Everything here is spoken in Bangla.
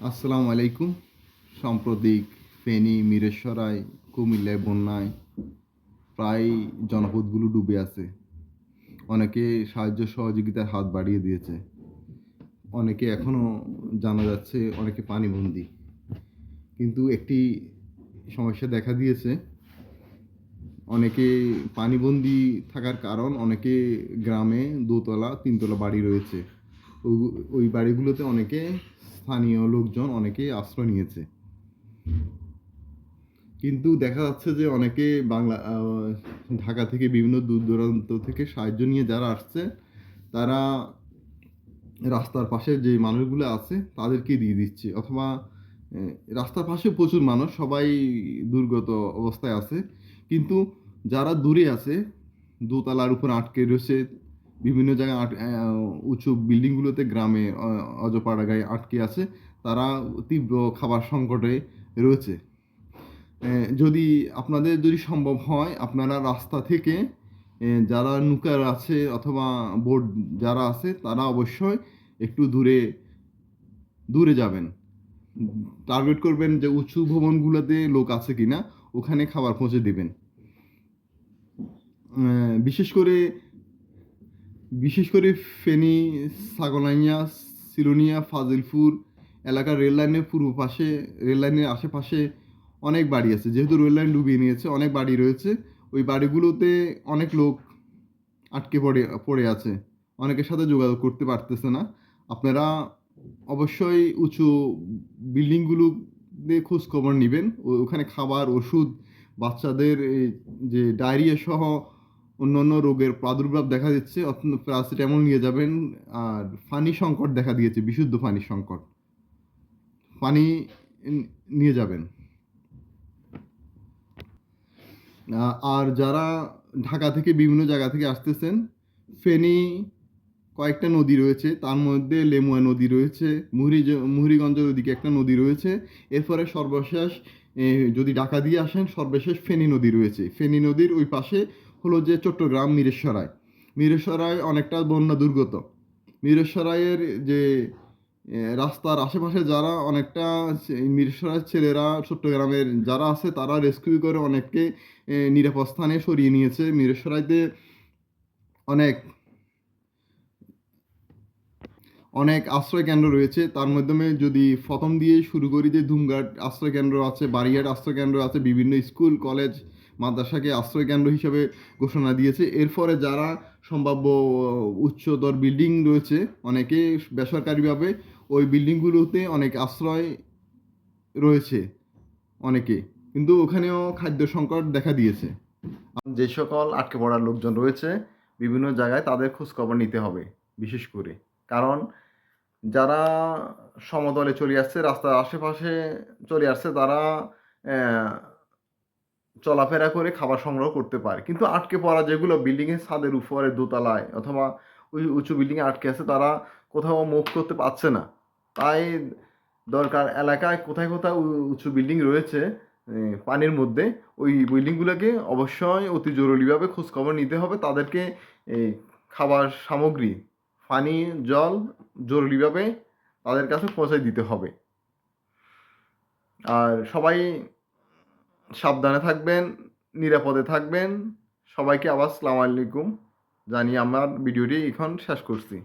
আসসালামু আলাইকুম। সাম্প্রতিক ফেনী, মিরসরাই, কুমিল্লায় বন্যায় প্রায় জনপদগুলো ডুবে আছে। অনেকে সাহায্য সহযোগিতার হাত বাড়িয়ে দিয়েছে। অনেকে এখনও জানা যাচ্ছে অনেকে পানিবন্দী। কিন্তু একটি সমস্যা দেখা দিয়েছে। অনেকে পানিবন্দী থাকার কারণ অনেকে গ্রামে দোতলা, তিনতলা বাড়ি রয়েছে। ওই বাড়িগুলোতে অনেকে স্থানীয় লোকজন অনেকে আশ্রয় নিয়েছে। কিন্তু দেখা যাচ্ছে যে অনেকে ঢাকা থেকে বিভিন্ন দূর দূরান্ত থেকে সাহায্য নিয়ে যারা আসছে তারা রাস্তার পাশে যে মানুষগুলো আছে তাদেরকে দিয়ে দিচ্ছে, অথবা রাস্তার পাশে প্রচুর মানুষ, সবাই দুর্গত অবস্থায় আছে। কিন্তু যারা দূরে আছে, দোতলার উপর আটকে রয়েছে, বিভিন্ন জায়গায় উঁচু বিল্ডিংগুলোতে, গ্রামে অজপাড়াগায় আটকে আছে, তারা তীব্র খাবার সংকটে রয়েছে। যদি আপনাদের যদি সম্ভব হয়, আপনারা রাস্তা থেকে যারা নুকার আছে অথবা বোর্ড যারা আছে তারা অবশ্যই একটু দূরে দূরে যাবেন। টার্গেট করবেন যে উঁচু ভবনগুলোতে লোক আছে কিনা, ওখানে খাবার পৌঁছে দিবেন। বিশেষ করে ফেনী, ছাগলাইয়া, সিলোনিয়া, ফাজিলপুর এলাকার রেললাইনের পূর্ব পাশে, রেললাইনের আশেপাশে অনেক বাড়ি আছে। যেহেতু রেললাইন ডুবিয়ে নিয়েছে, অনেক বাড়ি রয়েছে। ওই বাড়িগুলোতে অনেক লোক আটকে পড়ে আছে, অনেকের সাথে যোগাযোগ করতে পারতেছে না। আপনারা অবশ্যই উঁচু বিল্ডিংগুলোতে খোঁজ খবর নেবেন। ওখানে খাবার, ওষুধ, বাচ্চাদের যে ডায়রিয়া সহ অন্যান্য রোগের প্রাদুর্ভাব দেখা দিচ্ছে, প্যারাসিটামল নিয়ে যাবেন। আর পানি সংকট দেখা দিয়েছে, বিশুদ্ধ পানির সংকট, পানি নিয়ে যাবেন। আর যারা ঢাকা থেকে বিভিন্ন জায়গা থেকে আসতেছেন, ফেনী কয়েকটা নদী রয়েছে, তার মধ্যে লেমুয়া নদী রয়েছে, মুহুরীগঞ্জের ওদিকে একটা নদী রয়েছে। এরপরে সর্বশেষ যদি ঢাকা দিয়ে আসেন, সর্বশেষ ফেনী নদী রয়েছে। ফেনী নদীর ওই পাশে হলো যে চট্টগ্রাম মিরসরাই অনেকটা বন্যা দুর্গত। মিরসরাইয়ের যে রাস্তার আশেপাশে যারা অনেকটা মিরসরাইয়ের ছেলেরা, চট্টগ্রামের যারা আছে তারা রেস্কিউ করে অনেককে নিরাপদ স্থানে সরিয়ে নিয়েছে। মিরসরাইতে অনেক অনেক আশ্রয় কেন্দ্র রয়েছে। তার মাধ্যমে যদি প্রথম দিয়ে শুরু করি, যে ধুমঘাট আশ্রয় কেন্দ্র আছে, বাড়িয়াট আশ্রয় কেন্দ্র আছে, বিভিন্ন স্কুল, কলেজ, মাদ্রাসাকে আশ্রয় কেন্দ্র হিসেবে ঘোষণা দিয়েছে। এরপরে যারা সম্ভাব্য উচ্চতর বিল্ডিং রয়েছে, অনেকে বেসরকারিভাবে ওই বিল্ডিংগুলোতে অনেক আশ্রয় রয়েছে অনেকে, কিন্তু ওখানেও খাদ্য সংকট দেখা দিয়েছে। যে সকল আটকে পড়ার লোকজন রয়েছে বিভিন্ন জায়গায়, তাদের খোঁজখবর নিতে হবে বিশেষ করে। কারণ যারা সমতলে চলে আসছে, রাস্তার আশেপাশে চলে আসছে, তারা চলাফেরা করে খাবার সংগ্রহ করতে পারে। কিন্তু আটকে পড়া যেগুলো বিল্ডিংয়ের ছাদের উপরে, দোতলায় অথবা ওই উঁচু বিল্ডিংয়ে আটকে আছে, তারা কোথাও মুভ করতে পারছে না। তাই দরকার, এলাকায় কোথায় কোথায় উঁচু বিল্ডিং রয়েছে পানির মধ্যে, ওই বিল্ডিংগুলোকে অবশ্যই অতি জরুরিভাবে খোঁজখবর নিতে হবে। তাদেরকে খাবার সামগ্রী, পানি, জল জরুরিভাবে তাদের কাছে পৌঁছে দিতে হবে। আর সবাই সাবধানে থাকবেন, নিরাপদে থাকবেন। সবাইকে আবার আসসালামু আলাইকুম জানিয়ে আমার ভিডিওটি এখন শেষ করছি।